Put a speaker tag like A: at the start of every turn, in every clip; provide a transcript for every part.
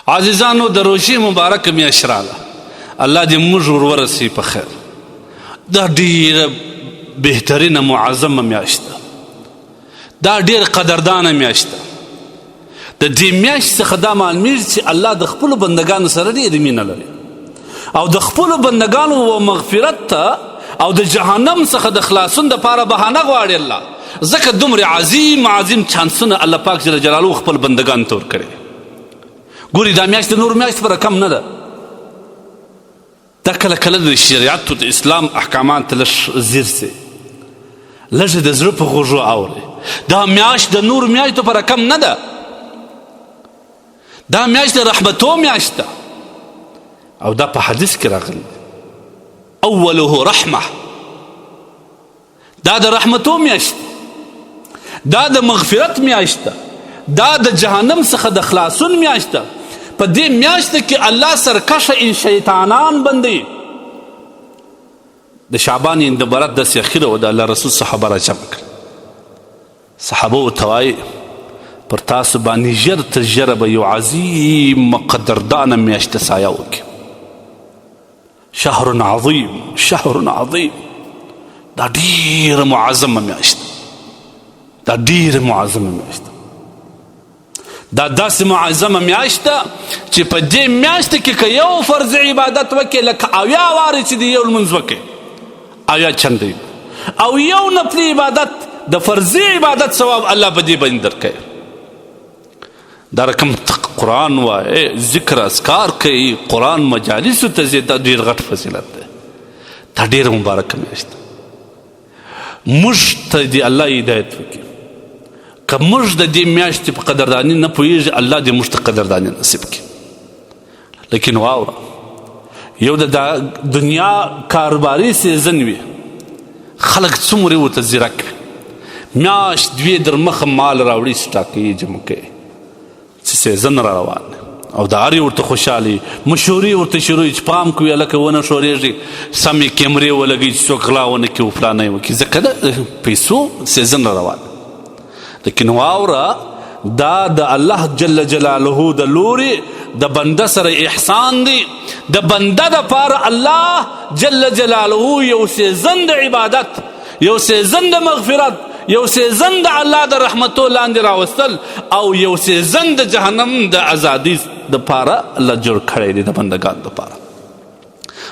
A: عزیزانو د روژې مبارکه میاشت راغله، الله دې موږ ورورسوي په خیر. دا ډېره بهترینه معظمه میاشت ده، دا ډېر قدردانه میاشت ده. د دې میاشت څخه دا معلومیږي چې الله د خپلو بندګانو سره ډېرې مینه لري او د خپلو بندګانو و مغفرت ته او د جهنم څخه د خلاصون دپاره بهانه غواړي الله. ځکه دومره عظیم چانسونه الله پاک جل جلاله خپل بندګانو ته ورکړي. ګوري دا میاشت د نورو میاشت سره کم نه ده. دا کله کله د شریعت د اسلام احکامات ته لږ ځیر سي، لږ د زړه په غوږو اوري. دا میاشت د نورو میاشتو سره کم نه ده. دا میاشت د رحمتو میاشت ده او دا په حدیث کې راغلی اوله رحمه. دا د رحمتو میاشت، دا د مغفرت میاشت ده، دا د جهنم څخه د خلاصون میاشت ده. په دې میاشت کې الله سرکشه شیطانان بندوي. د شعبان د برات داسې اخیره و د الله رسول صحابه را جمع کړل. صحابه ورته وایي پر تاسو باندې ژر تر ژره به یو عظیم قدردانه میاشت سایه وکړي. شهر عظیم، دا ډېره معظمه میاشت، دا ډېره معظمه میاشت، دا داسې معظمه میاشت ده چې په دې میاشت کې که یو فرض عبادت وکړې لکه 80 وارې چې د یو لمونځ وکړې 80 چنده او یو نفلي عبادت د فرضي عبادت ثواب الله په دې باندې درکوي. دا رقم قرآن وایي، ذکر اذکار کوي، قرآن مجالسو ته ځي، دا ډېر غټ فضیلت دی. دا ډېره مبارکه میاشت ده. موږ ته دې الله هدایت وکړي. که موږ د دې میاشتې په قدرداني نه پوهېږي، الله دې موږ ته قدرداني نصیب کړي. لیکن واوره، یو د دنیا کاروباري سیزن وي، خلک څومره ورته ځیرک وي، میاشت 2 در مخه مال راوړي، سټاکي جمع کوي چې سیزن را روان دی او د هر یو ورته خوشحالي مشورې ورته شروع چې پام کوي هلکه ونه ښورېږي، سمې کیمرې ولګوي چې څوک غلا ونه کړي او فلانی وکړي، ځکه د پیسو سیزن را روان. لیکن واوره، دا د الله جل جلاله د لوري د بنده سره احسان دی. د بنده دپاره الله جل جلاله یو سیزن د عبادت، یو سیزن د مغفرت، یو سیزن د الله د رحمتو لاندې راوستل او یو سیزن د جهنم د ازادي دپاره الله جوړ کړی دی د بندګانو دپاره.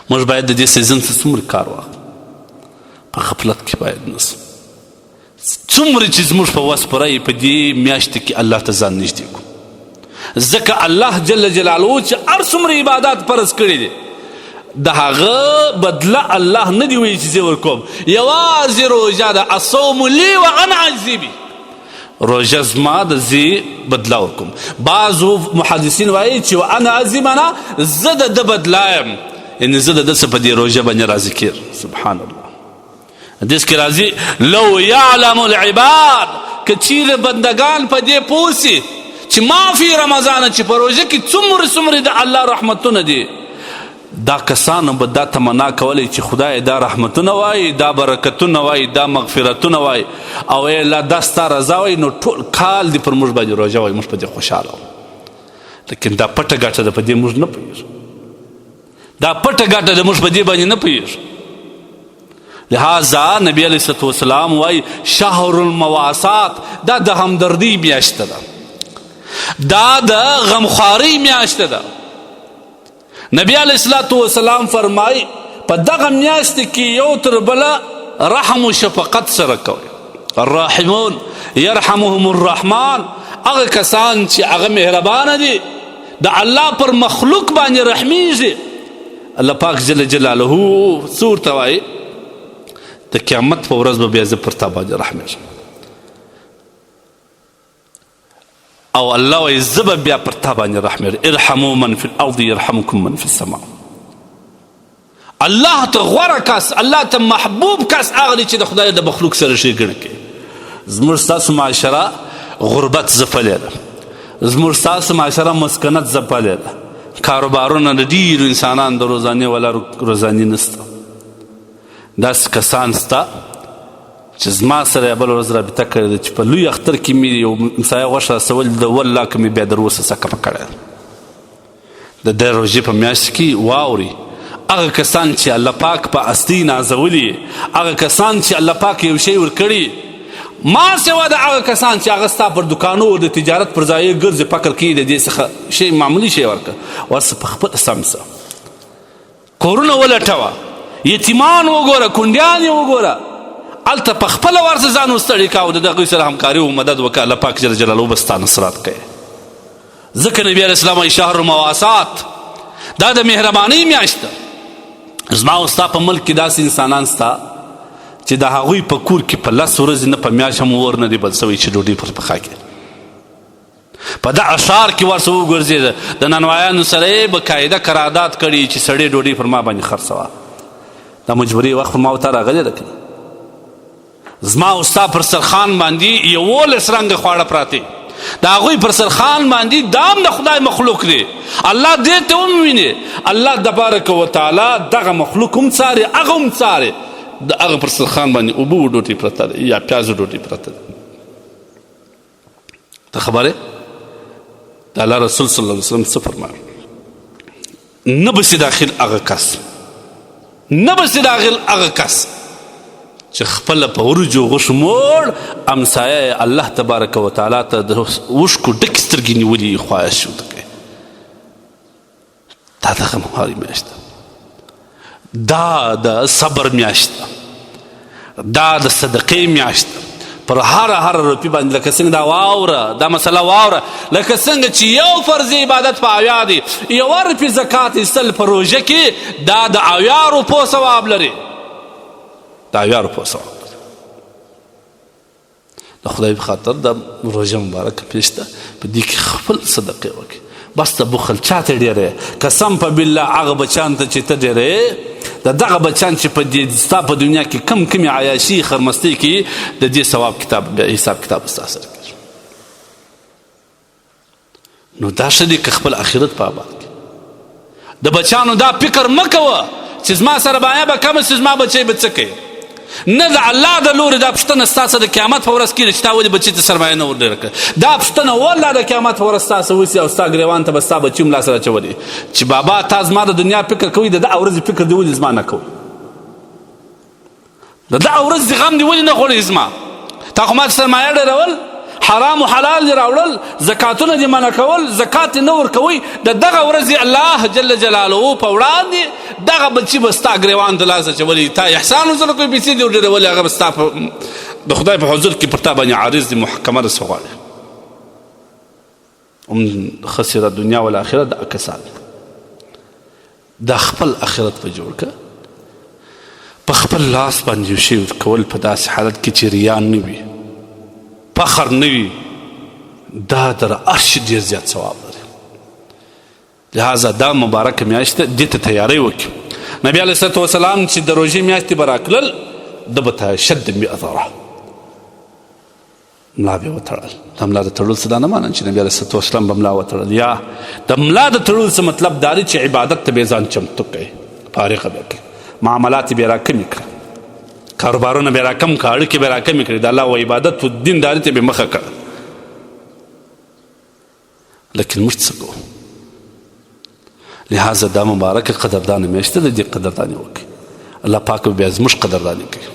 A: موږ باید د دې سیزن څخه څومره کار واخلو. په غفلت کې باید نسو. څومره چې زموږ په وس پوره په دې میاشت کې الله ته ځان نږدې کړو. ځکه الله جل جلاله چې هر څومره عبادات فرض کړي دي، د هغه بدله الله نه دی وایي چې زه ورکوم. یوازې روژه ده، الصوم لی و انا اجزی بی، روژه زما ده، زه بدله ورکوم. بعضو محدثین وایي چې و انا اجزی معنا زه د ده بدله یم، یعنې زه د ده څه په دې روژه باندې راضي کېږم. سبحان الله. حدیث کې راځي لو یعلم العباد، که چیرې بندګان په دې پوه سي چې ما فی رمضان، چې په روژه کې څومره د الله رحمتونه دي، دا کسانو به دا تمنا کولی چې خدای دا رحمتونه وایي، دا برکتونه وایي، دا مغفرتونه وایي او ای الله دا ستا رضا وایي، نو ټول کال دې پر موږ باندې روژه وایي، موږ په دې خوشحاله وو. لیکن دا پټه ګټه ده، په دې موږ نه پوهېږو. دا پټه ګټه ده، موږ په دې باندې نه پوهېږو. لہذا نبی علیه الصلاة والسلام وایي شهر المواسات، دا د همدردۍ میاشت ده، دا د غمخوارۍ میاشت ده. نبی علیه الصلاة والسلام فرمایي په دغه میاشت کې یو تر بله رحم و شفقت سره کوي. الراحمون یرحمهم الرحمن، هغه کسان چې هغه مهربانه دي، د الله پر مخلوق باندې رحمیږي. الله پاک جل جلاله څه ورته وایي؟ د قیامت په ورځ به بیا زه پر تا باندې رحمیږم او الله وایي زه به بیا پر تا باندې رحمیږم. ارحموا من فی الارض یرحمکم من فی السماء. الله ته غوره کس، الله ته محبوب کس هغه دی چې د خدای د مخلوق سره ښېګڼه کوي. زموږ ستاسو معاشره غربت ځپلې ده، زموږ ستاسو معاشره مسکنت ځپلې ده، کاروبارونه د ډېرو انسانان د روزانې ولا روزانې نسته. داسې کسان سته چې زما سره بله ورځ رابطه کړې ده چې په لوی اختر کې مې یو مسایه غوښه رسول ده، والله که مې بیا در اوسه څه کمه کړې ده. د دې روژې په میاشت کې واوري هغه کسان چې الله پاک په اصلي نازولي، هغه کسان چې الله پاک یو شی ورکړي، ما سوا د هغه کسان چې هغه ستا پر دوکانو د تجارت پر ځای ګرځي فکر کوي د دې څخه شی معمولي شی ورکړه، ورسه په خپل سم څه کورونه ولټوه، یتیمان وګوره، کونډیان یې وګوره، هلته په خپله ورسه ځان وستړي کا او د هغوی سره همکاري او مدد وکړه، الله پاک جل جلاله به ستا نصرت کوي. ځکه نبي علیه السلام وایي شهر مواسات، دا د مهربانۍ میاشت ده. زما او ستا په ملک کې داسې انسانان ستا چې د هغوی په کور کې په 10 ورځې نه په میاشت هم اور نه دی بل سوی چې ډوډۍ پر پخا کړي. په دا اشعار کې ورسه وګرځېده، د نانوایانو سره یې باقاعده قرارداد کړي چې سړی ډوډۍ پر ما باندې خرڅوه. دا مجبوري وخت ما ورته راغلی ده که زما او ستا پر سرخان باندې 11 رنګه خواړه پراته، د هغوی پر سرخان باندې دا هم د خدای مخلوق دی. الله دې ته هم ویني، الله تبارک وتعالی دغه مخلوق هم څاري، هغه هم څاري، د هغه پر سرخان باندې اوبه ډوډۍ پرته ده یا پیازو ډوډۍ پرته ده. ته خبرې د الله رسول صلی الله علیه وسلم څه فرمایي؟ نه بسې داخل هغه کس، نه بسې داخل هغه کس چې خپله په وریجو غوښو موړ امسایه الله تبارک وتعالی ته د اوښکو ډکې سترګې نیولي خواهش ورته کوي. دا د غمخوارۍ میاشت ده، دا د صبر میاشت ده، دا د صدقې میاشت ده. پر هر روپي باندې لکه څنګه دا واوره، دا مسله واوره، لکه څنګه چې یو فرض عبادت په 80 دی، یو روپي زکات ایستل په روژه کې دا د 80 روپو ثواب لري، د 80 روپو ثواب لري. د خدای په خاطر د روژه مبارکه پیش ده، په دې کې خپل صدقې وکړي. بس ته بخل چاته ډېری، قسم په بالله هغه بچیان ته چې ته ډېری د دغه بچیان چې په ستا په دنیا کې کم عیاشي خرمستۍ کوي، د دې ثواب کتاب حساب کتاب ستا سره کېږي. نو دا ښه دی که خپل آخرت په آباد کړي. د بچیانو دا فکر مه کوه چې زما سره بایا به کمه سي، زما بچی به څه کوي. نه د الله د لورې دا پوښتنه ستاسو د قیامت په ورځ کېږي چې تا ولې بچي ته سرمایه نه ورډېره کړه. دا پوښتنه والله د قیامت په ورځ ستاسو وسي او ستا ګریوان ته به ستا بچي ملا سره اچولي چې بابا تا زما د دنیا فکر کوي، د دغه ورځې فکر دې ولې زما نه کوي، د دغه ورځې غم دې ولې نه غواړې زما. تا خو ما ته سرمایه ډېرول، حرام و حلال دې راوړل، زکاتونه دې منع کول، زکات دې نه ورکوئ، د دغه ورځې الله جل جلاله په وړاندې دغه بچي به ستا ګریوان ته لاس اچولی، تا احسان ورسره کوي، پیسې دې ورډېرولې، هغه به ستا د خدای په حضور کې پر تا باندې عارض دي، محکمه رسه غواړي. خسر دنیا والآخرت دا کسان دا خپل آخرت په جوړ که، په خپل لاس باندې یو شی ورکول په داسې حالت کې چې ریا نه وي، فخر نه وي، دا در عرش ډېر زیات ثواب لري. لہذا دا مبارکه میاشت ده، دې ته تیاری وکړي. نبي علیه الصلاة وسلام چې د روژې میاشتې به راتلل، ده به ته شد میأذره ملا به یې وتړل. د ملا د تړل څه دا نه مانه چې نبي علیه الصلاة وسلام به ملا وتړل، یا د ملا د تړل څه مطلب دا دی چې عبادت ته به ځان چمتو کوي، فارغه به کړي، معاملات یې به یې راکمې کړه، کاروبارونه به یې راکم کړه، اړیکې به یې راکمې کړي، د الله و عبادت و دینداري ته به یې مخه کړه. لیکن موږ څه کوو؟ لہذا دا مبارکه قدردانه میاشت ده، د دې قدرداني وکړئ. الله پاک به بیا زموږ قدرداني کوي.